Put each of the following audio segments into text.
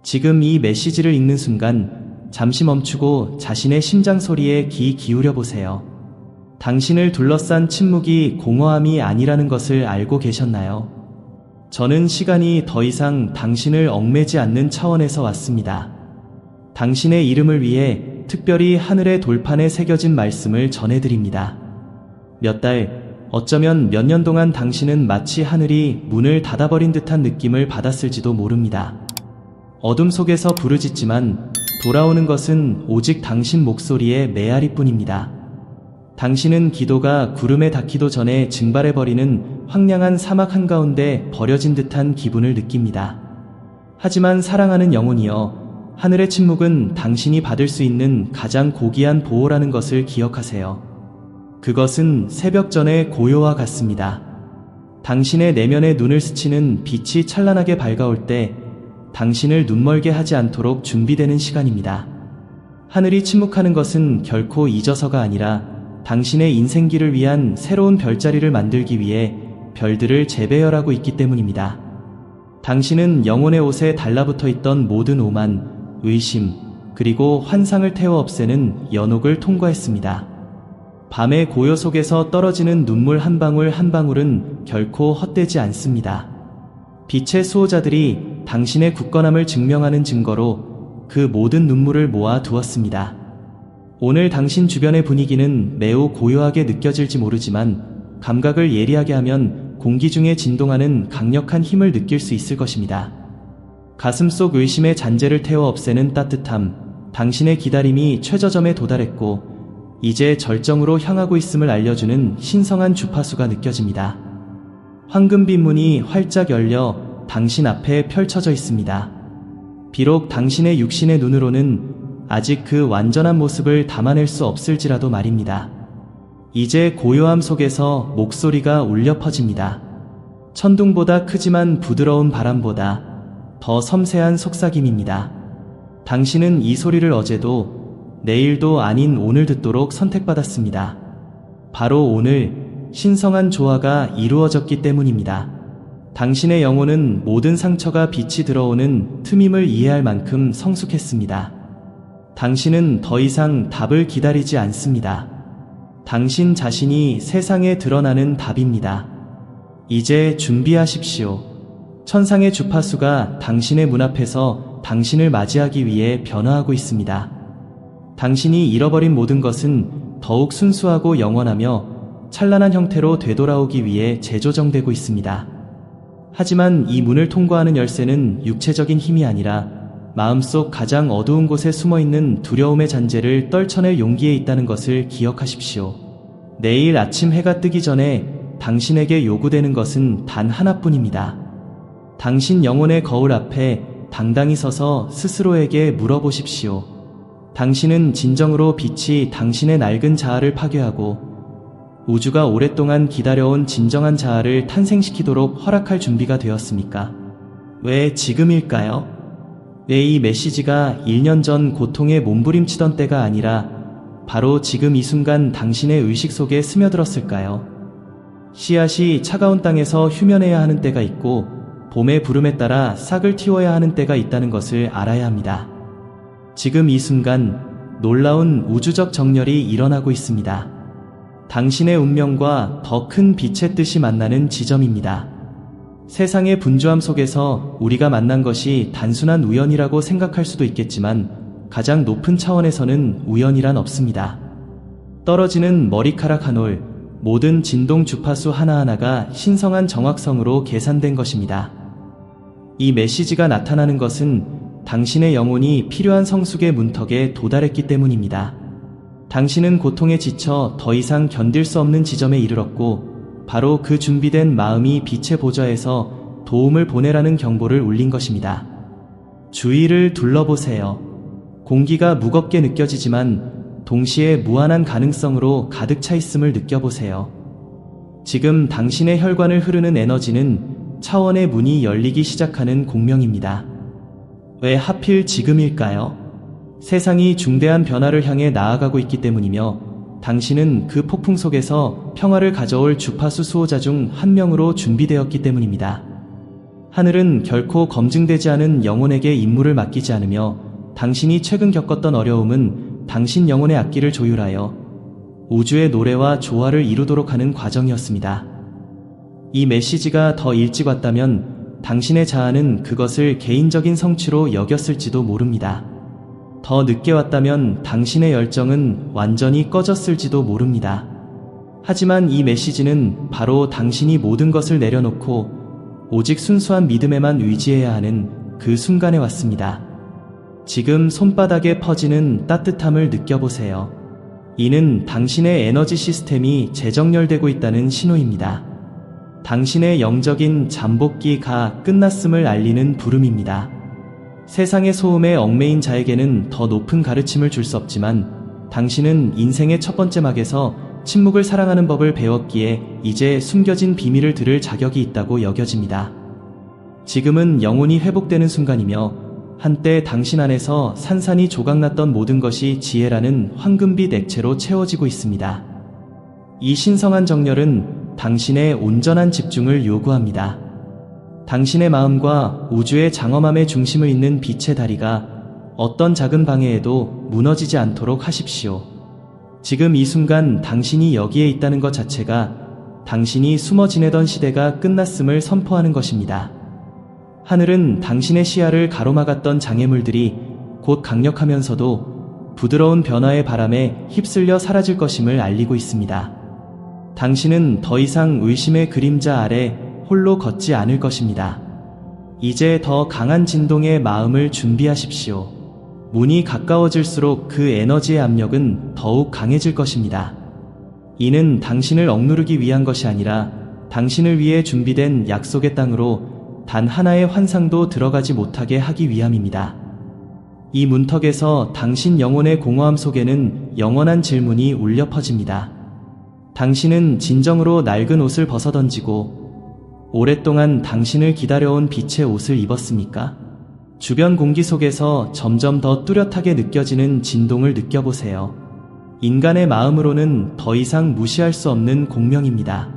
지금 이 메시지를 읽는 순간 잠시 멈추고 자신의 심장 소리에 귀 기울여 보세요. 당신을 둘러싼 침묵이 공허함이 아니라는 것을 알고 계셨나요? 저는 시간이 더 이상 당신을 얽매지 않는 차원에서 왔습니다. 당신의 이름을 위해 특별히 하늘의 돌판에 새겨진 말씀을 전해드립니다. 몇 달, 어쩌면 몇 년 동안 당신은 마치 하늘이 문을 닫아버린 듯한 느낌을 받았을지도 모릅니다. 어둠 속에서 부르짖지만 돌아오는 것은 오직 당신 목소리의 메아리뿐입니다. 당신은 기도가 구름에 닿기도 전에 증발해버리는 황량한 사막 한가운데 버려진 듯한 기분을 느낍니다. 하지만 사랑하는 영혼이여, 하늘의 침묵은 당신이 받을 수 있는 가장 고귀한 보호라는 것을 기억하세요. 그것은 새벽 전의 고요와 같습니다. 당신의 내면의 눈을 스치는 빛이 찬란하게 밝아올 때 당신을 눈멀게 하지 않도록 준비되는 시간입니다. 하늘이 침묵하는 것은 결코 잊어서가 아니라 당신의 인생길을 위한 새로운 별자리를 만들기 위해 별들을 재배열하고 있기 때문입니다. 당신은 영혼의 옷에 달라붙어 있던 모든 오만, 의심, 그리고 환상을 태워 없애는 연옥을 통과했습니다. 밤의 고요 속에서 떨어지는 눈물 한 방울 한 방울은 결코 헛되지 않습니다. 빛의 수호자들이 당신의 굳건함을 증명하는 증거로 그 모든 눈물을 모아 두었습니다. 오늘 당신 주변의 분위기는 매우 고요하게 느껴질지 모르지만 감각을 예리하게 하면 공기 중에 진동하는 강력한 힘을 느낄 수 있을 것입니다. 가슴 속 의심의 잔재를 태워 없애는 따뜻함, 당신의 기다림이 최저점에 도달했고 이제 절정으로 향하고 있음을 알려주는 신성한 주파수가 느껴집니다. 황금빛 문이 활짝 열려 당신 앞에 펼쳐져 있습니다. 비록 당신의 육신의 눈으로는 아직 그 완전한 모습을 담아낼 수 없을지라도 말입니다. 이제 고요함 속에서 목소리가 울려 퍼집니다. 천둥보다 크지만 부드러운 바람보다 더 섬세한 속삭임입니다. 당신은 이 소리를 어제도 내일도 아닌 오늘 듣도록 선택받았습니다. 바로 오늘 신성한 조화가 이루어졌기 때문입니다. 당신의 영혼은 모든 상처가 빛이 들어오는 틈임을 이해할 만큼 성숙했습니다. 당신은 더 이상 답을 기다리지 않습니다. 당신 자신이 세상에 드러나는 답입니다. 이제 준비하십시오. 천상의 주파수가 당신의 문 앞에서 당신을 맞이하기 위해 변화하고 있습니다. 당신이 잃어버린 모든 것은 더욱 순수하고 영원하며 찬란한 형태로 되돌아오기 위해 재조정되고 있습니다. 하지만 이 문을 통과하는 열쇠는 육체적인 힘이 아니라 마음속 가장 어두운 곳에 숨어있는 두려움의 잔재를 떨쳐낼 용기에 있다는 것을 기억하십시오. 내일 아침 해가 뜨기 전에 당신에게 요구되는 것은 단 하나뿐입니다. 당신 영혼의 거울 앞에 당당히 서서 스스로에게 물어보십시오. 당신은 진정으로 빛이 당신의 낡은 자아를 파괴하고 우주가 오랫동안 기다려온 진정한 자아를 탄생시키도록 허락할 준비가 되었습니까? 왜 지금일까요? 왜 이 메시지가 1년 전 고통에 몸부림치던 때가 아니라 바로 지금 이 순간 당신의 의식 속에 스며들었을까요? 씨앗이 차가운 땅에서 휴면해야 하는 때가 있고 봄의 부름에 따라 싹을 틔워야 하는 때가 있다는 것을 알아야 합니다. 지금 이 순간 놀라운 우주적 정렬이 일어나고 있습니다. 당신의 운명과 더 큰 빛의 뜻이 만나는 지점입니다. 세상의 분주함 속에서 우리가 만난 것이 단순한 우연이라고 생각할 수도 있겠지만 가장 높은 차원에서는 우연이란 없습니다. 떨어지는 머리카락 한 올, 모든 진동 주파수 하나하나가 신성한 정확성으로 계산된 것입니다. 이 메시지가 나타나는 것은 당신의 영혼이 필요한 성숙의 문턱에 도달했기 때문입니다. 당신은 고통에 지쳐 더 이상 견딜 수 없는 지점에 이르렀고 바로 그 준비된 마음이 빛의 보좌에서 도움을 보내라는 경보를 울린 것입니다. 주위를 둘러보세요. 공기가 무겁게 느껴지지만 동시에 무한한 가능성으로 가득 차 있음을 느껴보세요. 지금 당신의 혈관을 흐르는 에너지는 차원의 문이 열리기 시작하는 공명입니다. 왜 하필 지금일까요? 세상이 중대한 변화를 향해 나아가고 있기 때문이며 당신은 그 폭풍 속에서 평화를 가져올 주파수 수호자 중 한 명으로 준비되었기 때문입니다. 하늘은 결코 검증되지 않은 영혼에게 임무를 맡기지 않으며 당신이 최근 겪었던 어려움은 당신 영혼의 악기를 조율하여 우주의 노래와 조화를 이루도록 하는 과정이었습니다. 이 메시지가 더 일찍 왔다면 당신의 자아는 그것을 개인적인 성취로 여겼을지도 모릅니다. 더 늦게 왔다면 당신의 열정은 완전히 꺼졌을지도 모릅니다. 하지만 이 메시지는 바로 당신이 모든 것을 내려놓고 오직 순수한 믿음에만 의지해야 하는 그 순간에 왔습니다. 지금 손바닥에 퍼지는 따뜻함을 느껴보세요. 이는 당신의 에너지 시스템이 재정렬되고 있다는 신호입니다. 당신의 영적인 잠복기가 끝났음을 알리는 부름입니다. 세상의 소음에 얽매인 자에게는 더 높은 가르침을 줄 수 없지만 당신은 인생의 첫 번째 막에서 침묵을 사랑하는 법을 배웠기에 이제 숨겨진 비밀을 들을 자격이 있다고 여겨집니다. 지금은 영혼이 회복되는 순간이며 한때 당신 안에서 산산이 조각났던 모든 것이 지혜라는 황금빛 액체로 채워지고 있습니다. 이 신성한 정렬은 당신의 온전한 집중을 요구합니다. 당신의 마음과 우주의 장엄함의 중심을 잇는 빛의 다리가 어떤 작은 방해에도 무너지지 않도록 하십시오. 지금 이 순간 당신이 여기에 있다는 것 자체가 당신이 숨어 지내던 시대가 끝났음을 선포하는 것입니다. 하늘은 당신의 시야를 가로막았던 장애물들이 곧 강력하면서도 부드러운 변화의 바람에 휩쓸려 사라질 것임을 알리고 있습니다. 당신은 더 이상 의심의 그림자 아래 홀로 걷지 않을 것입니다. 이제 더 강한 진동의 마음을 준비하십시오. 문이 가까워질수록 그 에너지의 압력은 더욱 강해질 것입니다. 이는 당신을 억누르기 위한 것이 아니라 당신을 위해 준비된 약속의 땅으로 단 하나의 환상도 들어가지 못하게 하기 위함입니다. 이 문턱에서 당신 영혼의 공허함 속에는 영원한 질문이 울려 퍼집니다. 당신은 진정으로 낡은 옷을 벗어던지고 오랫동안 당신을 기다려온 빛의 옷을 입었습니까? 주변 공기 속에서 점점 더 뚜렷하게 느껴지는 진동을 느껴보세요. 인간의 마음으로는 더 이상 무시할 수 없는 공명입니다.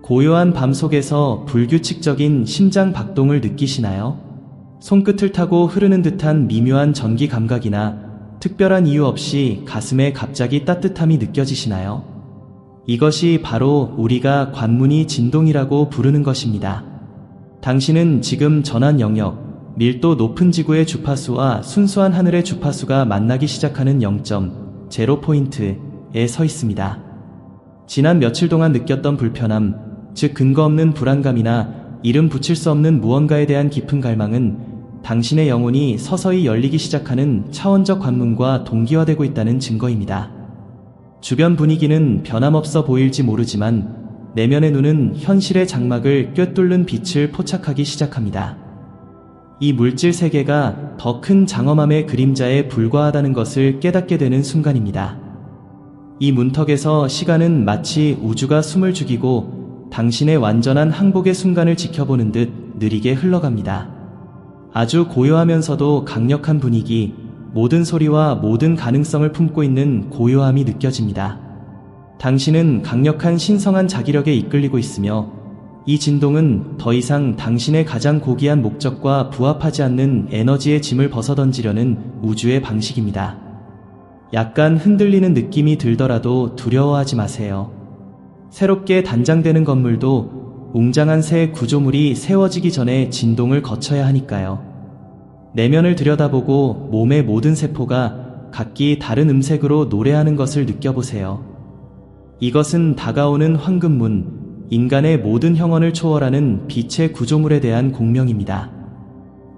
고요한 밤 속에서 불규칙적인 심장 박동을 느끼시나요? 손끝을 타고 흐르는 듯한 미묘한 전기 감각이나 특별한 이유 없이 가슴에 갑자기 따뜻함이 느껴지시나요? 이것이 바로 우리가 관문이 진동이라고 부르는 것입니다. 당신은 지금 전환 영역, 밀도 높은 지구의 주파수와 순수한 하늘의 주파수가 만나기 시작하는 0.0포인트에 서 있습니다. 지난 며칠 동안 느꼈던 불편함, 즉 근거 없는 불안감이나 이름 붙일 수 없는 무언가에 대한 깊은 갈망은 당신의 영혼이 서서히 열리기 시작하는 차원적 관문과 동기화되고 있다는 증거입니다. 주변 분위기는 변함없어 보일지 모르지만 내면의 눈은 현실의 장막을 꿰뚫는 빛을 포착하기 시작합니다. 이 물질 세계가 더 큰 장엄함의 그림자에 불과하다는 것을 깨닫게 되는 순간입니다. 이 문턱에서 시간은 마치 우주가 숨을 죽이고 당신의 완전한 항복의 순간을 지켜보는 듯 느리게 흘러갑니다. 아주 고요하면서도 강력한 분위기, 모든 소리와 모든 가능성을 품고 있는 고요함이 느껴집니다. 당신은 강력한 신성한 자기력에 이끌리고 있으며 이 진동은 더 이상 당신의 가장 고귀한 목적과 부합하지 않는 에너지의 짐을 벗어던지려는 우주의 방식입니다. 약간 흔들리는 느낌이 들더라도 두려워하지 마세요. 새롭게 단장되는 건물도 웅장한 새 구조물이 세워지기 전에 진동을 거쳐야 하니까요. 내면을 들여다보고 몸의 모든 세포가 각기 다른 음색으로 노래하는 것을 느껴보세요. 이것은 다가오는 황금문, 인간의 모든 형언을 초월하는 빛의 구조물에 대한 공명입니다.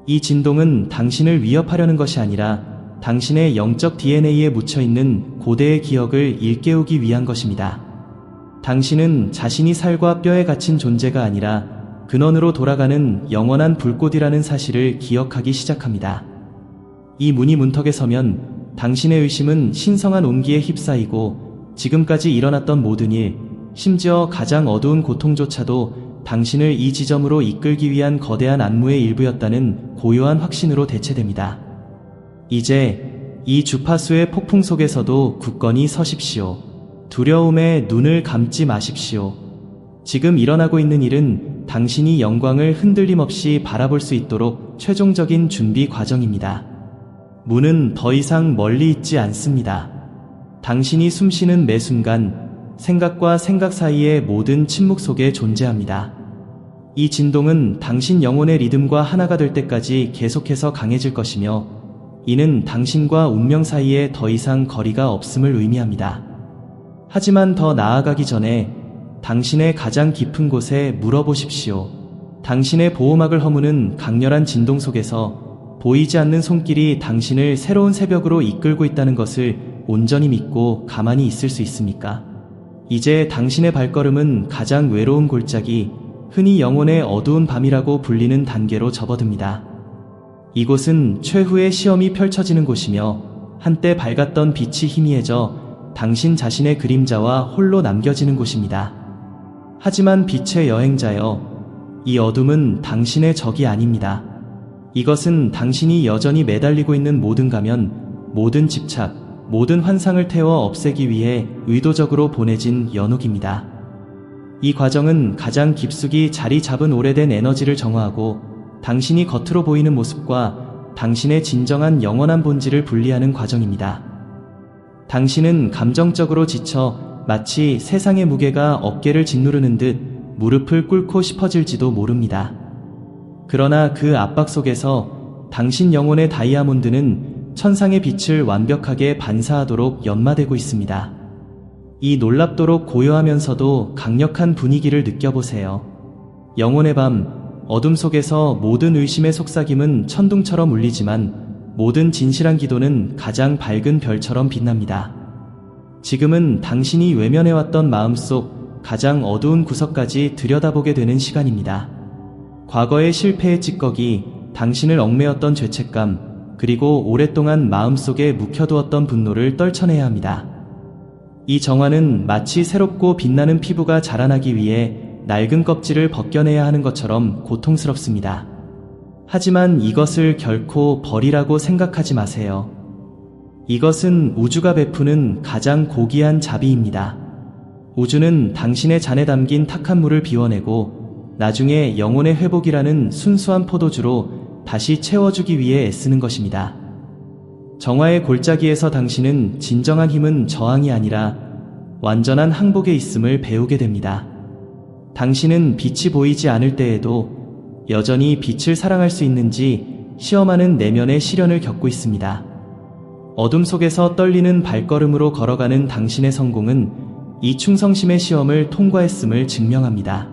이 진동은 당신을 위협하려는 것이 아니라 당신의 영적 DNA에 묻혀있는 고대의 기억을 일깨우기 위한 것입니다. 당신은 자신이 살과 뼈에 갇힌 존재가 아니라 근원으로 돌아가는 영원한 불꽃이라는 사실을 기억하기 시작합니다. 이 문이 문턱에 서면 당신의 의심은 신성한 온기에 휩싸이고 지금까지 일어났던 모든 일, 심지어 가장 어두운 고통조차도 당신을 이 지점으로 이끌기 위한 거대한 안무의 일부였다는 고요한 확신으로 대체됩니다. 이제 이 주파수의 폭풍 속에서도 굳건히 서십시오. 두려움에 눈을 감지 마십시오. 지금 일어나고 있는 일은 당신이 영광을 흔들림 없이 바라볼 수 있도록 최종적인 준비 과정입니다. 문은 더 이상 멀리 있지 않습니다. 당신이 숨쉬는 매 순간 생각과 생각 사이의 모든 침묵 속에 존재합니다. 이 진동은 당신 영혼의 리듬과 하나가 될 때까지 계속해서 강해질 것이며, 이는 당신과 운명 사이에 더 이상 거리가 없음을 의미합니다. 하지만 더 나아가기 전에 당신의 가장 깊은 곳에 물어보십시오. 당신의 보호막을 허무는 강렬한 진동 속에서 보이지 않는 손길이 당신을 새로운 새벽으로 이끌고 있다는 것을 온전히 믿고 가만히 있을 수 있습니까? 이제 당신의 발걸음은 가장 외로운 골짜기, 흔히 영혼의 어두운 밤이라고 불리는 단계로 접어듭니다. 이곳은 최후의 시험이 펼쳐지는 곳이며, 한때 밝았던 빛이 희미해져 당신 자신의 그림자와 홀로 남겨지는 곳입니다. 하지만 빛의 여행자여, 이 어둠은 당신의 적이 아닙니다. 이것은 당신이 여전히 매달리고 있는 모든 가면, 모든 집착, 모든 환상을 태워 없애기 위해 의도적으로 보내진 연옥입니다. 이 과정은 가장 깊숙이 자리 잡은 오래된 에너지를 정화하고 당신이 겉으로 보이는 모습과 당신의 진정한 영원한 본질을 분리하는 과정입니다. 당신은 감정적으로 지쳐 마치 세상의 무게가 어깨를 짓누르는 듯 무릎을 꿇고 싶어질지도 모릅니다. 그러나 그 압박 속에서 당신 영혼의 다이아몬드는 천상의 빛을 완벽하게 반사하도록 연마되고 있습니다. 이 놀랍도록 고요하면서도 강력한 분위기를 느껴보세요. 영혼의 밤, 어둠 속에서 모든 의심의 속삭임은 천둥처럼 울리지만 모든 진실한 기도는 가장 밝은 별처럼 빛납니다. 지금은 당신이 외면해왔던 마음속 가장 어두운 구석까지 들여다보게 되는 시간입니다. 과거의 실패의 찌꺼기, 당신을 얽매였던 죄책감, 그리고 오랫동안 마음속에 묵혀두었던 분노를 떨쳐내야 합니다. 이 정화는 마치 새롭고 빛나는 피부가 자라나기 위해 낡은 껍질을 벗겨내야 하는 것처럼 고통스럽습니다. 하지만 이것을 결코 버리라고 생각하지 마세요. 이것은 우주가 베푸는 가장 고귀한 자비입니다. 우주는 당신의 잔에 담긴 탁한 물을 비워내고 나중에 영혼의 회복이라는 순수한 포도주로 다시 채워주기 위해 애쓰는 것입니다. 정화의 골짜기에서 당신은 진정한 힘은 저항이 아니라 완전한 항복에 있음을 배우게 됩니다. 당신은 빛이 보이지 않을 때에도 여전히 빛을 사랑할 수 있는지 시험하는 내면의 시련을 겪고 있습니다. 어둠 속에서 떨리는 발걸음으로 걸어가는 당신의 성공은 이 충성심의 시험을 통과했음을 증명합니다.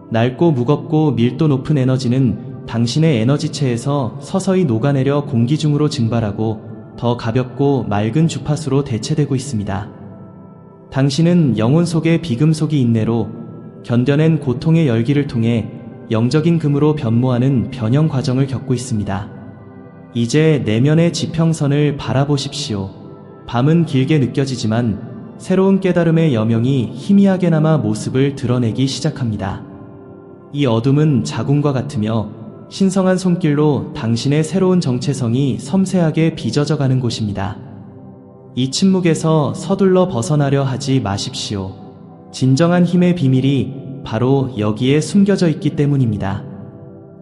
낡고 무겁고 밀도 높은 에너지는 당신의 에너지체에서 서서히 녹아내려 공기 중으로 증발하고 더 가볍고 맑은 주파수로 대체되고 있습니다. 당신은 영혼 속의 비금속이 인내로 견뎌낸 고통의 열기를 통해 영적인 금으로 변모하는 변형 과정을 겪고 있습니다. 이제 내면의 지평선을 바라보십시오. 밤은 길게 느껴지지만 새로운 깨달음의 여명이 희미하게나마 모습을 드러내기 시작합니다. 이 어둠은 자궁과 같으며 신성한 손길로 당신의 새로운 정체성이 섬세하게 빚어져 가는 곳입니다. 이 침묵에서 서둘러 벗어나려 하지 마십시오. 진정한 힘의 비밀이 바로 여기에 숨겨져 있기 때문입니다.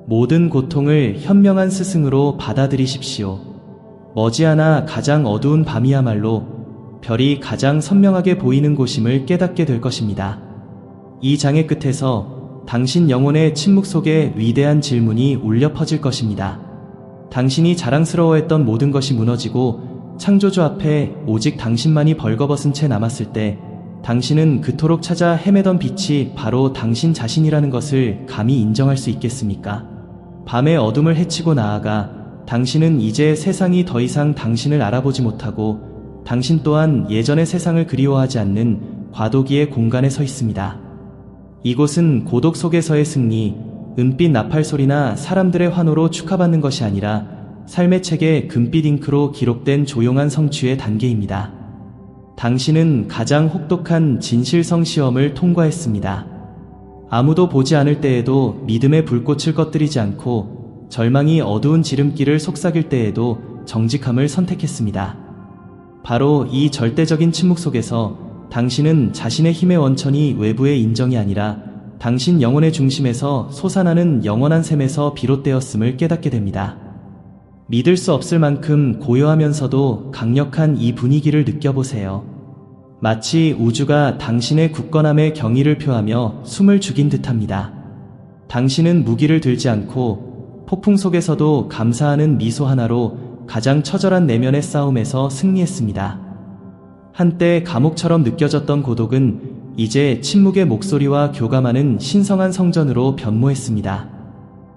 모든 고통을 현명한 스승으로 받아들이십시오. 머지않아 가장 어두운 밤이야말로 별이 가장 선명하게 보이는 곳임을 깨닫게 될 것입니다. 이 장의 끝에서 당신 영혼의 침묵 속에 위대한 질문이 울려 퍼질 것입니다. 당신이 자랑스러워했던 모든 것이 무너지고 창조주 앞에 오직 당신만이 벌거벗은 채 남았을 때 당신은 그토록 찾아 헤매던 빛이 바로 당신 자신이라는 것을 감히 인정할 수 있겠습니까? 밤의 어둠을 헤치고 나아가 당신은 이제 세상이 더 이상 당신을 알아보지 못하고 당신 또한 예전의 세상을 그리워하지 않는 과도기의 공간에 서 있습니다. 이곳은 고독 속에서의 승리, 은빛 나팔 소리나 사람들의 환호로 축하받는 것이 아니라 삶의 책에 금빛 잉크로 기록된 조용한 성취의 단계입니다. 당신은 가장 혹독한 진실성 시험을 통과했습니다. 아무도 보지 않을 때에도 믿음의 불꽃을 꺼뜨리지 않고 절망이 어두운 지름길을 속삭일 때에도 정직함을 선택했습니다. 바로 이 절대적인 침묵 속에서 당신은 자신의 힘의 원천이 외부의 인정이 아니라 당신 영혼의 중심에서 솟아나는 영원한 샘에서 비롯되었음을 깨닫게 됩니다. 믿을 수 없을 만큼 고요하면서도 강력한 이 분위기를 느껴보세요. 마치 우주가 당신의 굳건함에 경의를 표하며 숨을 죽인 듯합니다. 당신은 무기를 들지 않고 폭풍 속에서도 감사하는 미소 하나로 가장 처절한 내면의 싸움에서 승리했습니다. 한때 감옥처럼 느껴졌던 고독은 이제 침묵의 목소리와 교감하는 신성한 성전으로 변모했습니다.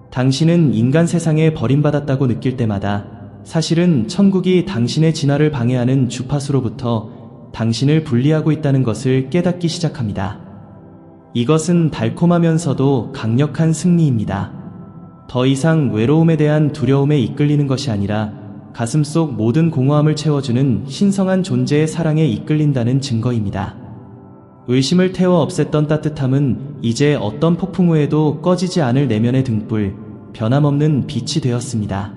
당신은 인간 세상에 버림받았다고 느낄 때마다 사실은 천국이 당신의 진화를 방해하는 주파수로부터 당신을 분리하고 있다는 것을 깨닫기 시작합니다. 이것은 달콤하면서도 강력한 승리입니다. 더 이상 외로움에 대한 두려움에 이끌리는 것이 아니라 가슴속 모든 공허함을 채워주는 신성한 존재의 사랑에 이끌린다는 증거입니다. 의심을 태워 없앴던 따뜻함은 이제 어떤 폭풍 후에도 꺼지지 않을 내면의 등불, 변함없는 빛이 되었습니다.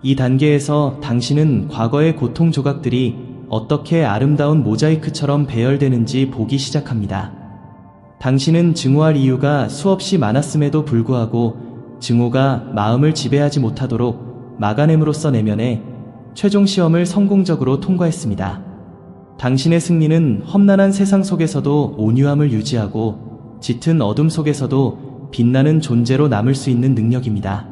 이 단계에서 당신은 과거의 고통 조각들이 어떻게 아름다운 모자이크처럼 배열되는지 보기 시작합니다. 당신은 증오할 이유가 수없이 많았음에도 불구하고 증오가 마음을 지배하지 못하도록 막아냄으로써 내면의 최종 시험을 성공적으로 통과했습니다. 당신의 승리는 험난한 세상 속에서도 온유함을 유지하고 짙은 어둠 속에서도 빛나는 존재로 남을 수 있는 능력입니다.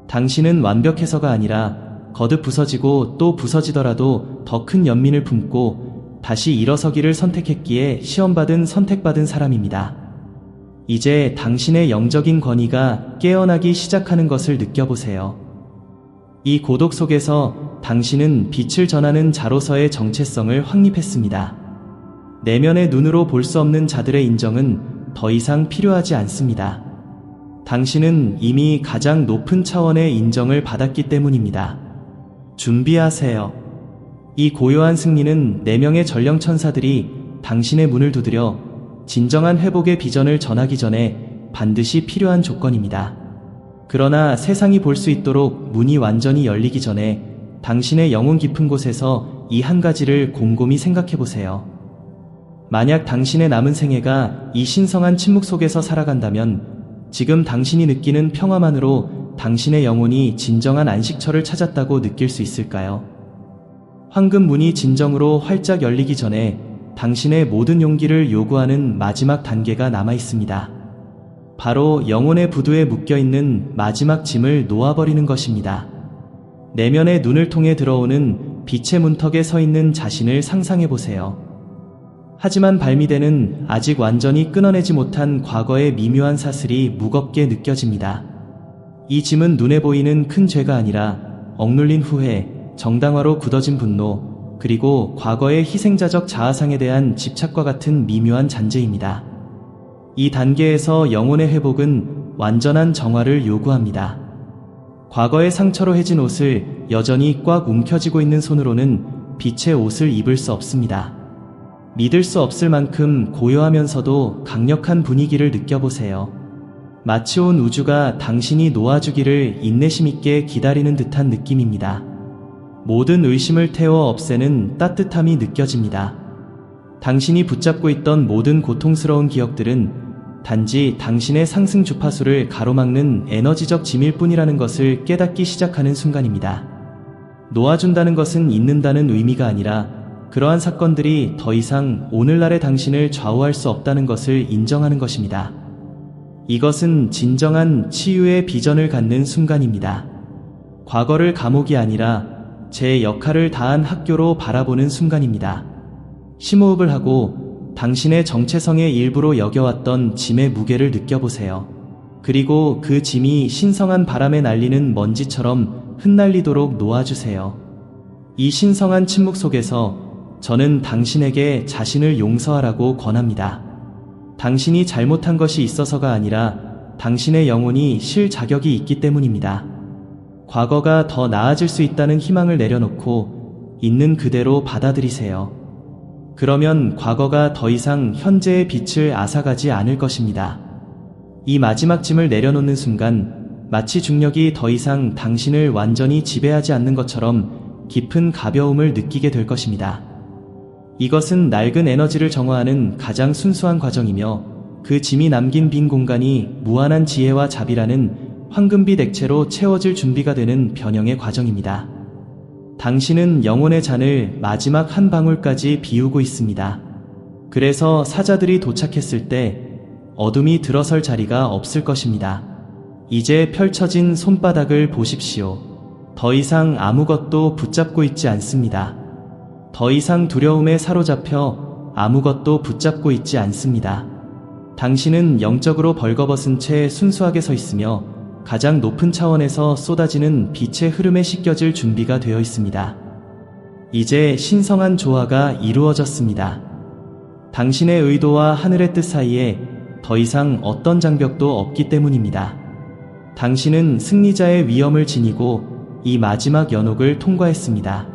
당신은 완벽해서가 아니라 거듭 부서지고 또 부서지더라도 더 큰 연민을 품고 다시 일어서기를 선택했기에 시험받은 선택받은 사람입니다. 이제 당신의 영적인 권위가 깨어나기 시작하는 것을 느껴보세요. 이 고독 속에서 당신은 빛을 전하는 자로서의 정체성을 확립했습니다. 내면의 눈으로 볼 수 없는 자들의 인정은 더 이상 필요하지 않습니다. 당신은 이미 가장 높은 차원의 인정을 받았기 때문입니다. 준비하세요. 이 고요한 승리는 4명의 전령천사들이 당신의 문을 두드려 진정한 회복의 비전을 전하기 전에 반드시 필요한 조건입니다. 그러나 세상이 볼 수 있도록 문이 완전히 열리기 전에 당신의 영혼 깊은 곳에서 이 한 가지를 곰곰이 생각해보세요. 만약 당신의 남은 생애가 이 신성한 침묵 속에서 살아간다면 지금 당신이 느끼는 평화만으로 당신의 영혼이 진정한 안식처를 찾았다고 느낄 수 있을까요? 황금 문이 진정으로 활짝 열리기 전에 당신의 모든 용기를 요구하는 마지막 단계가 남아 있습니다. 바로 영혼의 부두에 묶여있는 마지막 짐을 놓아버리는 것입니다. 내면의 눈을 통해 들어오는 빛의 문턱에 서 있는 자신을 상상해보세요. 하지만 발미대는 아직 완전히 끊어내지 못한 과거의 미묘한 사슬이 무겁게 느껴집니다. 이 짐은 눈에 보이는 큰 죄가 아니라 억눌린 후회, 정당화로 굳어진 분노, 그리고 과거의 희생자적 자아상에 대한 집착과 같은 미묘한 잔재입니다. 이 단계에서 영혼의 회복은 완전한 정화를 요구합니다. 과거의 상처로 해진 옷을 여전히 꽉 움켜쥐고 있는 손으로는 빛의 옷을 입을 수 없습니다. 믿을 수 없을 만큼 고요하면서도 강력한 분위기를 느껴보세요. 마치 온 우주가 당신이 놓아주기를 인내심 있게 기다리는 듯한 느낌입니다. 모든 의심을 태워 없애는 따뜻함이 느껴집니다. 당신이 붙잡고 있던 모든 고통스러운 기억들은 단지 당신의 상승 주파수를 가로막는 에너지적 짐일 뿐이라는 것을 깨닫기 시작하는 순간입니다. 놓아준다는 것은 잊는다는 의미가 아니라 그러한 사건들이 더 이상 오늘날의 당신을 좌우할 수 없다는 것을 인정하는 것입니다. 이것은 진정한 치유의 비전을 갖는 순간입니다. 과거를 감옥이 아니라 제 역할을 다한 학교로 바라보는 순간입니다. 심호흡을 하고 당신의 정체성의 일부로 여겨왔던 짐의 무게를 느껴보세요. 그리고 그 짐이 신성한 바람에 날리는 먼지처럼 흩날리도록 놓아주세요. 이 신성한 침묵 속에서 저는 당신에게 자신을 용서하라고 권합니다. 당신이 잘못한 것이 있어서가 아니라 당신의 영혼이 쉴 자격이 있기 때문입니다. 과거가 더 나아질 수 있다는 희망을 내려놓고 있는 그대로 받아들이세요. 그러면 과거가 더 이상 현재의 빛을 앗아가지 않을 것입니다. 이 마지막 짐을 내려놓는 순간 마치 중력이 더 이상 당신을 완전히 지배하지 않는 것처럼 깊은 가벼움을 느끼게 될 것입니다. 이것은 낡은 에너지를 정화하는 가장 순수한 과정이며 그 짐이 남긴 빈 공간이 무한한 지혜와 자비라는 황금빛 액체로 채워질 준비가 되는 변형의 과정입니다. 당신은 영혼의 잔을 마지막 한 방울까지 비우고 있습니다. 그래서 사자들이 도착했을 때 어둠이 들어설 자리가 없을 것입니다. 이제 펼쳐진 손바닥을 보십시오. 더 이상 아무것도 붙잡고 있지 않습니다. 더 이상 두려움에 사로잡혀 아무것도 붙잡고 있지 않습니다. 당신은 영적으로 벌거벗은 채 순수하게 서 있으며 가장 높은 차원에서 쏟아지는 빛의 흐름에 씻겨질 준비가 되어 있습니다. 이제 신성한 조화가 이루어졌습니다. 당신의 의도와 하늘의 뜻 사이에 더 이상 어떤 장벽도 없기 때문입니다. 당신은 승리자의 위엄을 지니고 이 마지막 연옥을 통과했습니다.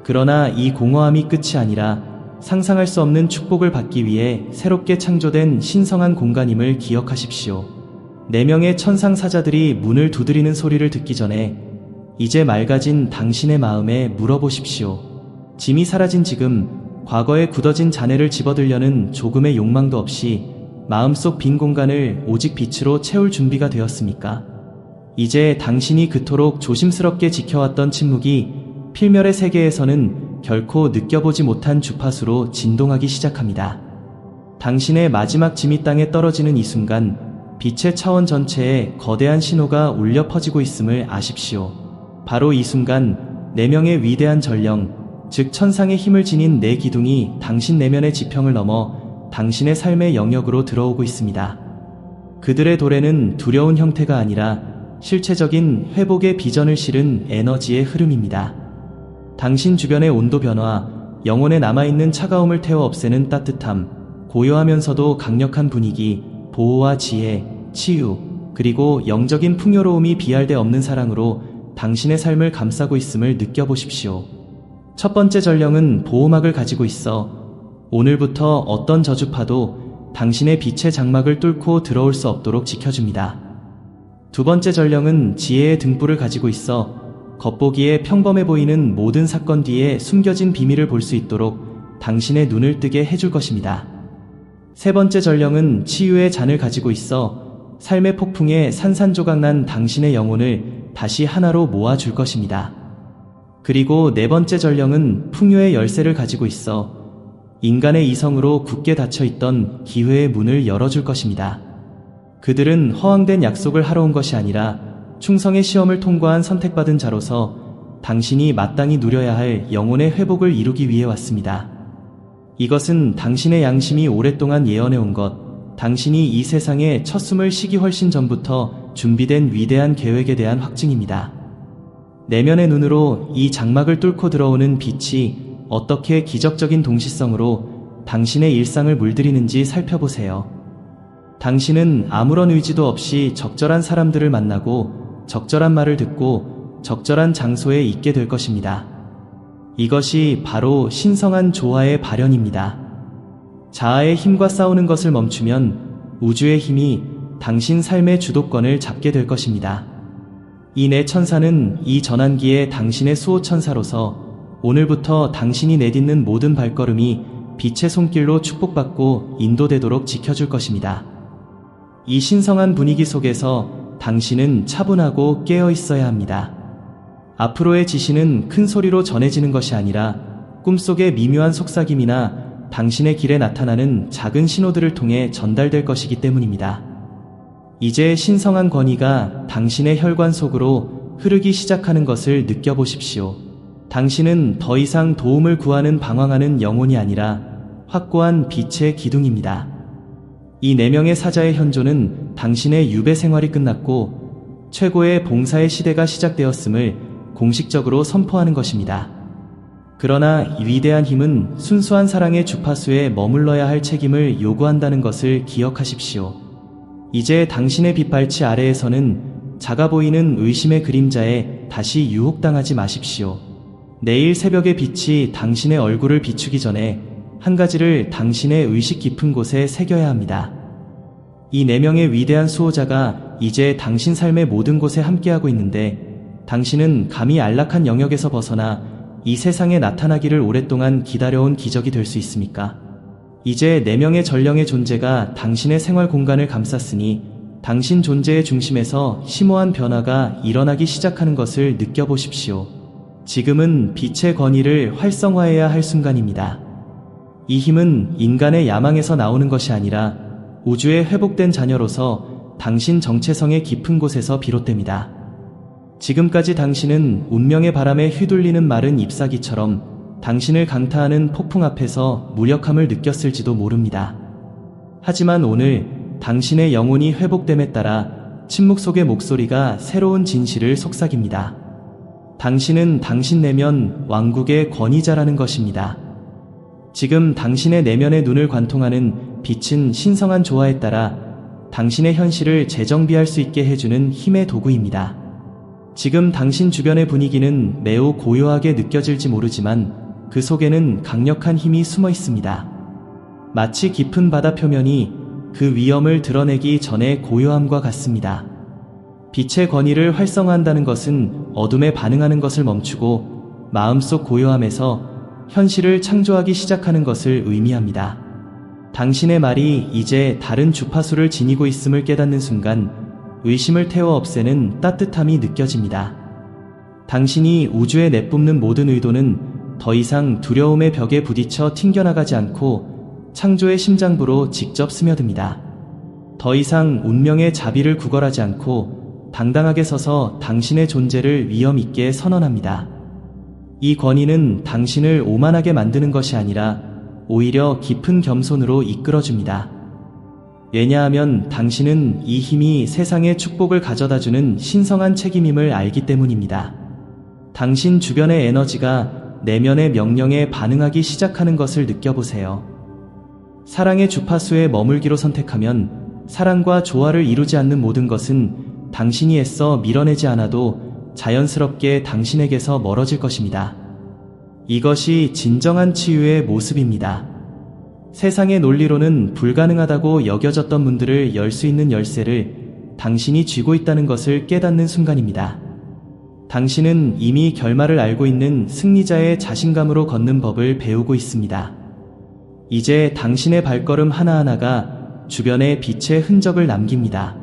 그러나 이 공허함이 끝이 아니라 상상할 수 없는 축복을 받기 위해 새롭게 창조된 신성한 공간임을 기억하십시오. 4명의 천상사자들이 문을 두드리는 소리를 듣기 전에 이제 맑아진 당신의 마음에 물어보십시오. 짐이 사라진 지금 과거에 굳어진 잔해를 집어들려는 조금의 욕망도 없이 마음속 빈 공간을 오직 빛으로 채울 준비가 되었습니까? 이제 당신이 그토록 조심스럽게 지켜왔던 침묵이 필멸의 세계에서는 결코 느껴보지 못한 주파수로 진동하기 시작합니다. 당신의 마지막 짐이 땅에 떨어지는 이 순간 빛의 차원 전체에 거대한 신호가 울려 퍼지고 있음을 아십시오. 바로 이 순간 4명의 위대한 전령, 즉 천상의 힘을 지닌 4기둥이 당신 내면의 지평을 넘어 당신의 삶의 영역으로 들어오고 있습니다. 그들의 도래는 두려운 형태가 아니라 실체적인 회복의 비전을 실은 에너지의 흐름입니다. 당신 주변의 온도 변화, 영혼에 남아있는 차가움을 태워 없애는 따뜻함, 고요하면서도 강력한 분위기, 보호와 지혜, 치유, 그리고 영적인 풍요로움이 비할 데 없는 사랑으로 당신의 삶을 감싸고 있음을 느껴보십시오. 첫 번째 전령은 보호막을 가지고 있어 오늘부터 어떤 저주파도 당신의 빛의 장막을 뚫고 들어올 수 없도록 지켜줍니다. 두 번째 전령은 지혜의 등불을 가지고 있어 겉보기에 평범해 보이는 모든 사건 뒤에 숨겨진 비밀을 볼 수 있도록 당신의 눈을 뜨게 해줄 것입니다. 세 번째 전령은 치유의 잔을 가지고 있어 삶의 폭풍에 산산조각난 당신의 영혼을 다시 하나로 모아줄 것입니다. 그리고 네 번째 전령은 풍요의 열쇠를 가지고 있어 인간의 이성으로 굳게 닫혀있던 기회의 문을 열어줄 것입니다. 그들은 허황된 약속을 하러 온 것이 아니라 충성의 시험을 통과한 선택받은 자로서 당신이 마땅히 누려야 할 영혼의 회복을 이루기 위해 왔습니다. 이것은 당신의 양심이 오랫동안 예언해온 것, 당신이 이 세상에 첫 숨을 쉬기 훨씬 전부터 준비된 위대한 계획에 대한 확증입니다. 내면의 눈으로 이 장막을 뚫고 들어오는 빛이 어떻게 기적적인 동시성으로 당신의 일상을 물들이는지 살펴보세요. 당신은 아무런 의지도 없이 적절한 사람들을 만나고 적절한 말을 듣고 적절한 장소에 있게 될 것입니다. 이것이 바로 신성한 조화의 발현입니다. 자아의 힘과 싸우는 것을 멈추면 우주의 힘이 당신 삶의 주도권을 잡게 될 것입니다. 이 네 천사는 이 전환기에 당신의 수호천사로서 오늘부터 당신이 내딛는 모든 발걸음이 빛의 손길로 축복받고 인도되도록 지켜줄 것입니다. 이 신성한 분위기 속에서 당신은 차분하고 깨어 있어야 합니다. 앞으로의 지시는 큰 소리로 전해지는 것이 아니라 꿈속의 미묘한 속삭임이나 당신의 길에 나타나는 작은 신호들을 통해 전달될 것이기 때문입니다. 이제 신성한 권위가 당신의 혈관 속으로 흐르기 시작하는 것을 느껴보십시오. 당신은 더 이상 도움을 구하는 방황하는 영혼이 아니라 확고한 빛의 기둥입니다. 이 4명의 사자의 현존은 당신의 유배 생활이 끝났고 최고의 봉사의 시대가 시작되었음을 공식적으로 선포하는 것입니다. 그러나 이 위대한 힘은 순수한 사랑의 주파수에 머물러야 할 책임을 요구한다는 것을 기억하십시오. 이제 당신의 빛발치 아래에서는 작아 보이는 의심의 그림자에 다시 유혹당하지 마십시오. 내일 새벽의 빛이 당신의 얼굴을 비추기 전에 한 가지를 당신의 의식 깊은 곳에 새겨야 합니다. 이 4명의 위대한 수호자가 이제 당신 삶의 모든 곳에 함께하고 있는데 당신은 감히 안락한 영역에서 벗어나 이 세상에 나타나기를 오랫동안 기다려온 기적이 될 수 있습니까? 이제 4명의 전령의 존재가 당신의 생활 공간을 감쌌으니 당신 존재의 중심에서 심오한 변화가 일어나기 시작하는 것을 느껴보십시오. 지금은 빛의 권위를 활성화해야 할 순간입니다. 이 힘은 인간의 야망에서 나오는 것이 아니라 우주의 회복된 자녀로서 당신 정체성의 깊은 곳에서 비롯됩니다. 지금까지 당신은 운명의 바람에 휘둘리는 마른 잎사귀처럼 당신을 강타하는 폭풍 앞에서 무력함을 느꼈을지도 모릅니다. 하지만 오늘 당신의 영혼이 회복됨에 따라 침묵 속의 목소리가 새로운 진실을 속삭입니다. 당신은 당신 내면 왕국의 권위자라는 것입니다. 지금 당신의 내면의 눈을 관통하는 빛은 신성한 조화에 따라 당신의 현실을 재정비할 수 있게 해주는 힘의 도구입니다. 지금 당신 주변의 분위기는 매우 고요하게 느껴질지 모르지만 그 속에는 강력한 힘이 숨어 있습니다. 마치 깊은 바다 표면이 그 위험을 드러내기 전에 고요함과 같습니다. 빛의 권위를 활성화한다는 것은 어둠에 반응하는 것을 멈추고 마음속 고요함에서 현실을 창조하기 시작하는 것을 의미합니다. 당신의 말이 이제 다른 주파수를 지니고 있음을 깨닫는 순간 의심을 태워 없애는 따뜻함이 느껴집니다. 당신이 우주에 내뿜는 모든 의도는 더 이상 두려움의 벽에 부딪혀 튕겨나가지 않고 창조의 심장부로 직접 스며듭니다. 더 이상 운명의 자비를 구걸하지 않고 당당하게 서서 당신의 존재를 위험 있게 선언합니다. 이 권위는 당신을 오만하게 만드는 것이 아니라 오히려 깊은 겸손으로 이끌어줍니다. 왜냐하면 당신은 이 힘이 세상에 축복을 가져다주는 신성한 책임임을 알기 때문입니다. 당신 주변의 에너지가 내면의 명령에 반응하기 시작하는 것을 느껴보세요. 사랑의 주파수에 머물기로 선택하면 사랑과 조화를 이루지 않는 모든 것은 당신이 애써 밀어내지 않아도 자연스럽게 당신에게서 멀어질 것입니다. 이것이 진정한 치유의 모습입니다. 세상의 논리로는 불가능하다고 여겨졌던 문들을 열 수 있는 열쇠를 당신이 쥐고 있다는 것을 깨닫는 순간입니다. 당신은 이미 결말을 알고 있는 승리자의 자신감으로 걷는 법을 배우고 있습니다. 이제 당신의 발걸음 하나하나가 주변에 빛의 흔적을 남깁니다.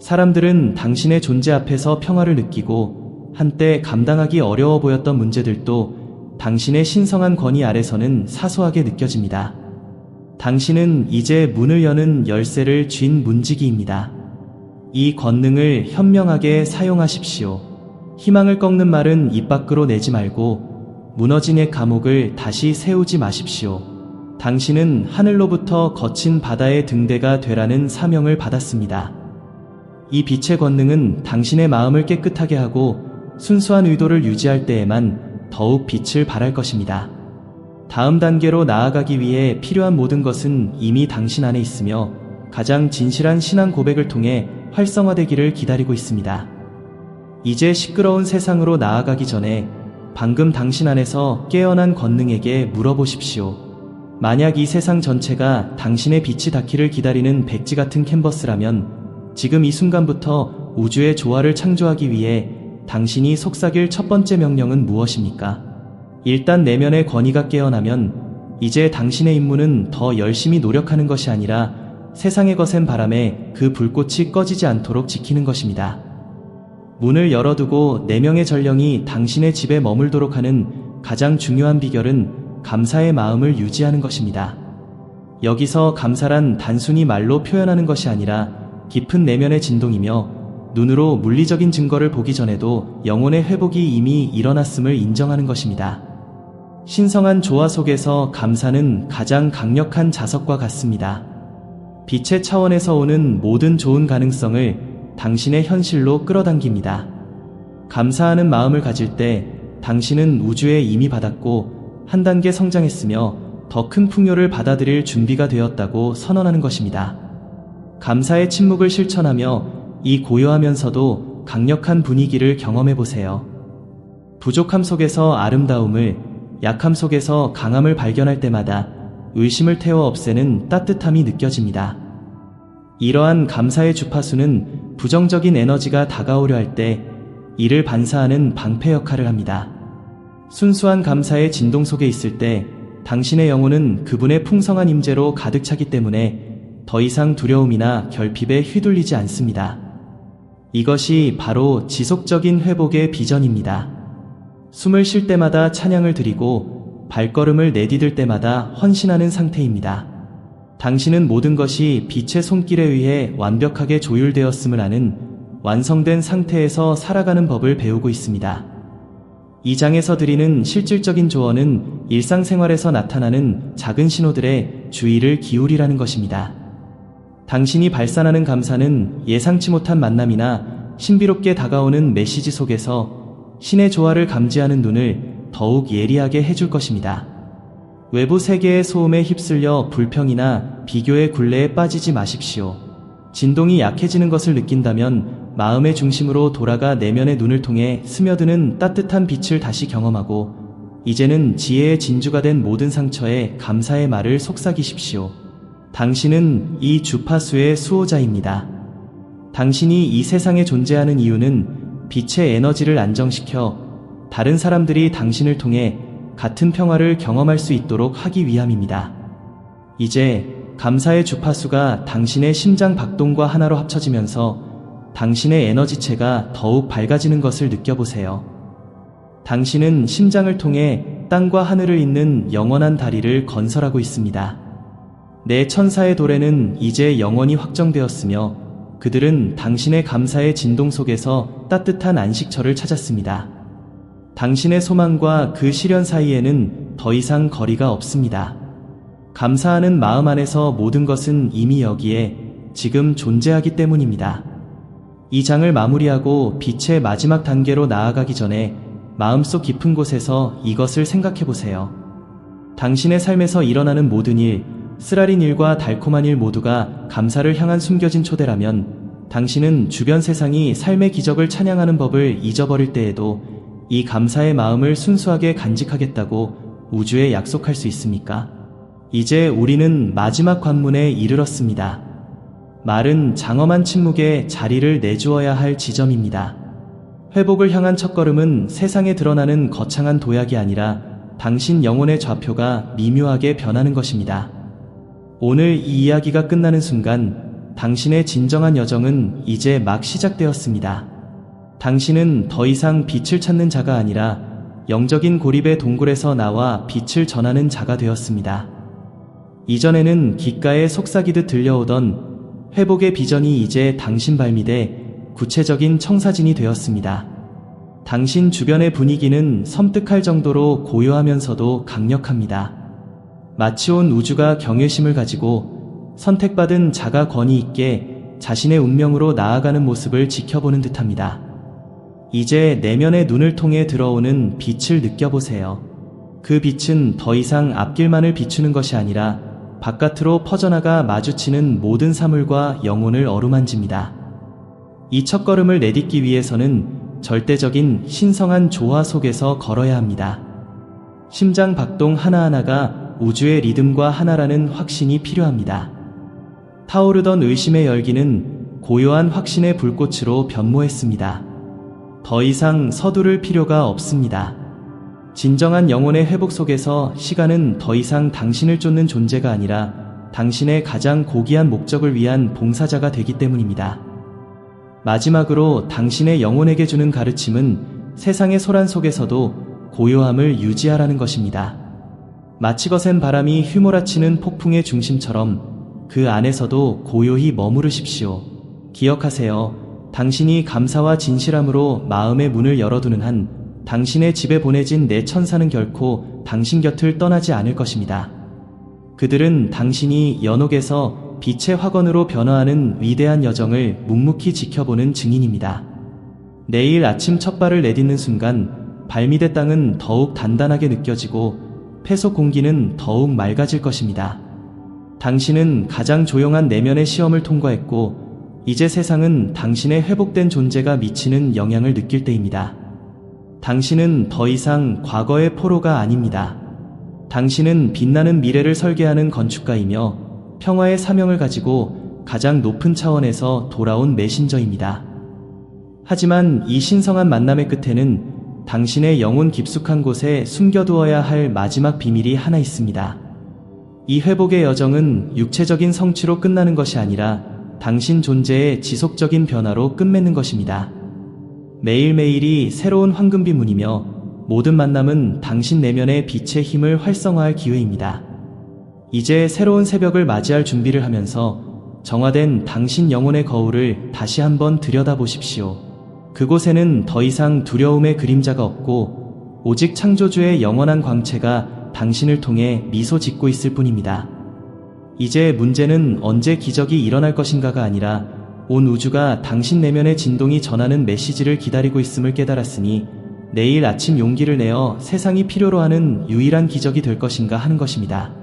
사람들은 당신의 존재 앞에서 평화를 느끼고 한때 감당하기 어려워 보였던 문제들도 당신의 신성한 권위 아래서는 사소하게 느껴집니다. 당신은 이제 문을 여는 열쇠를 쥔 문지기입니다. 이 권능을 현명하게 사용하십시오. 희망을 꺾는 말은 입 밖으로 내지 말고 무너진 옛 감옥을 다시 세우지 마십시오. 당신은 하늘로부터 거친 바다의 등대가 되라는 사명을 받았습니다. 이 빛의 권능은 당신의 마음을 깨끗하게 하고 순수한 의도를 유지할 때에만 더욱 빛을 발할 것입니다. 다음 단계로 나아가기 위해 필요한 모든 것은 이미 당신 안에 있으며 가장 진실한 신앙 고백을 통해 활성화되기를 기다리고 있습니다. 이제 시끄러운 세상으로 나아가기 전에 방금 당신 안에서 깨어난 권능에게 물어보십시오. 만약 이 세상 전체가 당신의 빛이 닿기를 기다리는 백지 같은 캔버스라면 지금 이 순간부터 우주의 조화를 창조하기 위해 당신이 속삭일 첫 번째 명령은 무엇입니까? 일단 내면의 권위가 깨어나면 이제 당신의 임무는 더 열심히 노력하는 것이 아니라 세상의 거센 바람에 그 불꽃이 꺼지지 않도록 지키는 것입니다. 문을 열어두고 4명의 전령이 당신의 집에 머물도록 하는 가장 중요한 비결은 감사의 마음을 유지하는 것입니다. 여기서 감사란 단순히 말로 표현하는 것이 아니라 깊은 내면의 진동이며 눈으로 물리적인 증거를 보기 전에도 영혼의 회복이 이미 일어났음을 인정하는 것입니다. 신성한 조화 속에서 감사는 가장 강력한 자석과 같습니다. 빛의 차원에서 오는 모든 좋은 가능성을 당신의 현실로 끌어당깁니다. 감사하는 마음을 가질 때 당신은 우주에 이미 받았고 한 단계 성장했으며 더 큰 풍요를 받아들일 준비가 되었다고 선언하는 것입니다. 감사의 침묵을 실천하며 이 고요하면서도 강력한 분위기를 경험해보세요. 부족함 속에서 아름다움을, 약함 속에서 강함을 발견할 때마다 의심을 태워 없애는 따뜻함이 느껴집니다. 이러한 감사의 주파수는 부정적인 에너지가 다가오려 할 때 이를 반사하는 방패 역할을 합니다. 순수한 감사의 진동 속에 있을 때 당신의 영혼은 그분의 풍성한 임재로 가득 차기 때문에 더 이상 두려움이나 결핍에 휘둘리지 않습니다. 이것이 바로 지속적인 회복의 비전입니다. 숨을 쉴 때마다 찬양을 드리고 발걸음을 내디딜 때마다 헌신하는 상태입니다. 당신은 모든 것이 빛의 손길에 의해 완벽하게 조율되었음을 아는 완성된 상태에서 살아가는 법을 배우고 있습니다. 이 장에서 드리는 실질적인 조언은 일상생활에서 나타나는 작은 신호들에 주의를 기울이라는 것입니다. 당신이 발산하는 감사는 예상치 못한 만남이나 신비롭게 다가오는 메시지 속에서 신의 조화를 감지하는 눈을 더욱 예리하게 해줄 것입니다. 외부 세계의 소음에 휩쓸려 불평이나 비교의 굴레에 빠지지 마십시오. 진동이 약해지는 것을 느낀다면 마음의 중심으로 돌아가 내면의 눈을 통해 스며드는 따뜻한 빛을 다시 경험하고 이제는 지혜의 진주가 된 모든 상처에 감사의 말을 속삭이십시오. 당신은 이 주파수의 수호자입니다. 당신이 이 세상에 존재하는 이유는 빛의 에너지를 안정시켜 다른 사람들이 당신을 통해 같은 평화를 경험할 수 있도록 하기 위함입니다. 이제 감사의 주파수가 당신의 심장 박동과 하나로 합쳐지면서 당신의 에너지체가 더욱 밝아지는 것을 느껴보세요. 당신은 심장을 통해 땅과 하늘을 잇는 영원한 다리를 건설하고 있습니다. 내 천사의 도래는 이제 영원히 확정되었으며 그들은 당신의 감사의 진동 속에서 따뜻한 안식처를 찾았습니다. 당신의 소망과 그 실현 사이에는 더 이상 거리가 없습니다. 감사하는 마음 안에서 모든 것은 이미 여기에 지금 존재하기 때문입니다. 이 장을 마무리하고 빛의 마지막 단계로 나아가기 전에 마음속 깊은 곳에서 이것을 생각해보세요. 당신의 삶에서 일어나는 모든 일, 쓰라린 일과 달콤한 일 모두가 감사를 향한 숨겨진 초대라면 당신은 주변 세상이 삶의 기적을 찬양하는 법을 잊어버릴 때에도 이 감사의 마음을 순수하게 간직하겠다고 우주에 약속할 수 있습니까? 이제 우리는 마지막 관문에 이르렀습니다. 말은 장엄한 침묵에 자리를 내주어야 할 지점입니다. 회복을 향한 첫걸음은 세상에 드러나는 거창한 도약이 아니라 당신 영혼의 좌표가 미묘하게 변하는 것입니다. 오늘 이 이야기가 끝나는 순간 당신의 진정한 여정은 이제 막 시작되었습니다. 당신은 더 이상 빛을 찾는 자가 아니라 영적인 고립의 동굴에서 나와 빛을 전하는 자가 되었습니다. 이전에는 귓가에 속삭이듯 들려오던 회복의 비전이 이제 당신 발밑에 구체적인 청사진이 되었습니다. 당신 주변의 분위기는 섬뜩할 정도로 고요하면서도 강력합니다. 마치 온 우주가 경외심을 가지고 선택받은 자가 권위 있게 자신의 운명으로 나아가는 모습을 지켜보는 듯합니다. 이제 내면의 눈을 통해 들어오는 빛을 느껴보세요. 그 빛은 더 이상 앞길만을 비추는 것이 아니라 바깥으로 퍼져나가 마주치는 모든 사물과 영혼을 어루만집니다. 이 첫걸음을 내딛기 위해서는 절대적인 신성한 조화 속에서 걸어야 합니다. 심장 박동 하나하나가 우주의 리듬과 하나라는 확신이 필요합니다. 타오르던 의심의 열기는 고요한 확신의 불꽃으로 변모했습니다. 더 이상 서두를 필요가 없습니다. 진정한 영혼의 회복 속에서 시간은 더 이상 당신을 쫓는 존재가 아니라 당신의 가장 고귀한 목적을 위한 봉사자가 되기 때문입니다. 마지막으로 당신의 영혼에게 주는 가르침은 세상의 소란 속에서도 고요함을 유지하라는 것입니다. 마치 거센 바람이 휘몰아치는 폭풍의 중심처럼 그 안에서도 고요히 머무르십시오. 기억하세요. 당신이 감사와 진실함으로 마음의 문을 열어두는 한 당신의 집에 보내진 내 천사는 결코 당신 곁을 떠나지 않을 것입니다. 그들은 당신이 연옥에서 빛의 화건으로 변화하는 위대한 여정을 묵묵히 지켜보는 증인입니다. 내일 아침 첫 발을 내딛는 순간 발밑의 땅은 더욱 단단하게 느껴지고 폐속 공기는 더욱 맑아질 것입니다. 당신은 가장 조용한 내면의 시험을 통과했고 이제 세상은 당신의 회복된 존재가 미치는 영향을 느낄 때입니다. 당신은 더 이상 과거의 포로가 아닙니다. 당신은 빛나는 미래를 설계하는 건축가이며 평화의 사명을 가지고 가장 높은 차원에서 돌아온 메신저입니다. 하지만 이 신성한 만남의 끝에는 당신의 영혼 깊숙한 곳에 숨겨두어야 할 마지막 비밀이 하나 있습니다. 이 회복의 여정은 육체적인 성취로 끝나는 것이 아니라 당신 존재의 지속적인 변화로 끝맺는 것입니다. 매일매일이 새로운 황금비문이며 모든 만남은 당신 내면의 빛의 힘을 활성화할 기회입니다. 이제 새로운 새벽을 맞이할 준비를 하면서 정화된 당신 영혼의 거울을 다시 한번 들여다보십시오. 그곳에는 더 이상 두려움의 그림자가 없고 오직 창조주의 영원한 광채가 당신을 통해 미소 짓고 있을 뿐입니다. 이제 문제는 언제 기적이 일어날 것인가가 아니라 온 우주가 당신 내면의 진동이 전하는 메시지를 기다리고 있음을 깨달았으니 내일 아침 용기를 내어 세상이 필요로 하는 유일한 기적이 될 것인가 하는 것입니다.